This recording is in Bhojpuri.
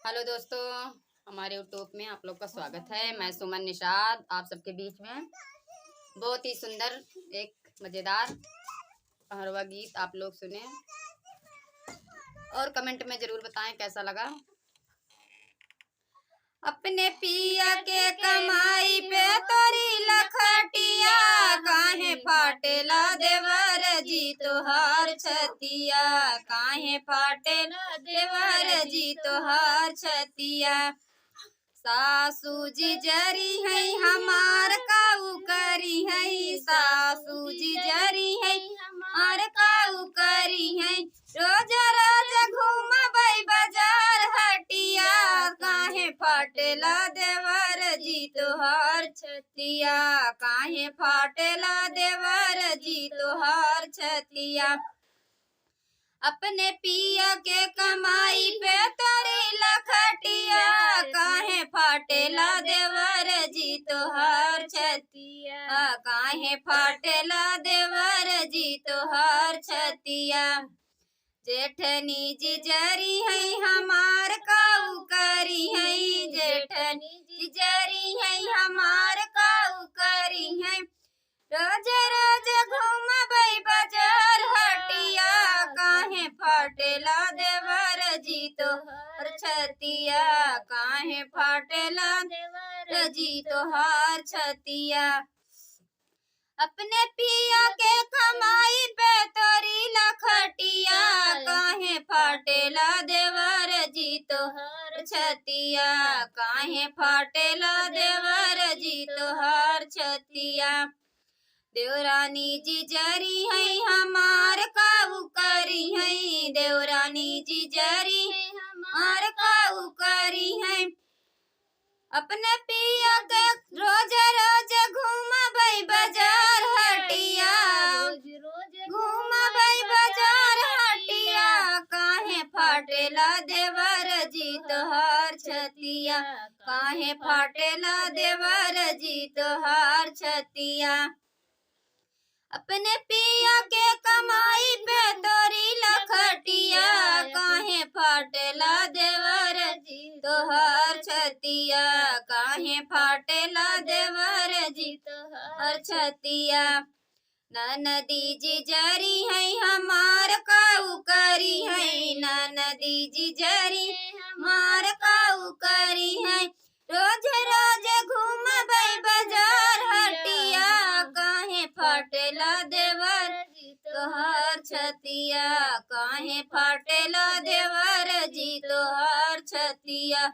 हेलो दोस्तों, हमारे यूट्यूब में आप लोग का स्वागत है। मैं सुमन निषाद आप सबके बीच में बहुत ही सुंदर एक मज़ेदार पहरवा गीत आप लोग सुने और कमेंट में ज़रूर बताएं कैसा लगा। अपने पिया के कमाई पे तोरी लखटिया, काहे फाटेला देवर जी तोहार छतिया, काहे फाटेला देवर जी तोहार छतिया। सासू जी जरी है हमार काऊ करी है, सासू जी जरी है हमार काऊ करी है। रोज रोज घूमबै बाजार हटिया, काहे फाटेला देवर जी तोहार छतिया, काहे फाटेला देवर जी तोहार छतिया। अपने पिया के कमाई पे तोरी लखटिया, काहे फाटेला देवर जी तोहार छतिया, काहे फाटेला देवर जी तोहार छतिया। जेठनी जी जरी है हमार काऊ करी है, जेठनी जी जरी है हमार काऊ करी है। रोज रोज घूमबै बाजार हटिया, काहे फाटेला देवर जी तोहार छतिया, काहे फाटेला देवर जी तोहार छतिया। अपने पिया के कमाई पे तोरी लखटिया, काहे फाटेला देवर जी तोहार छतिया, काहे फाटेला देवर जी तोहार छतिया। देवरानी जी जरी है हमार काऊ करी है, देवरानी जी जरी है हमार काऊ करी है। अपने पिया के रोज रोज घूमबै बाजार हटिया, घूमबै बाजार हटिया, काहे फाटेला देवर जी तोहार छतिया, काहे फाटेला देवर जी तोहार छतिया। अपने पिया के कमाई पे तोरी लखटिया, काहे फाटेला देवर जी तोहार छतिया, काहे फाटेला देवर जी तोहार छतिया। ननदी जी जरी है हमार काऊ करी है, ननदी जी जरी हमार काऊ करी है। रोज रोज घूमबै बाजार हटिया, काहे फाटेला देवर जी तोहार छतिया, काहे फाटेला देवर जी तोहार छतिया।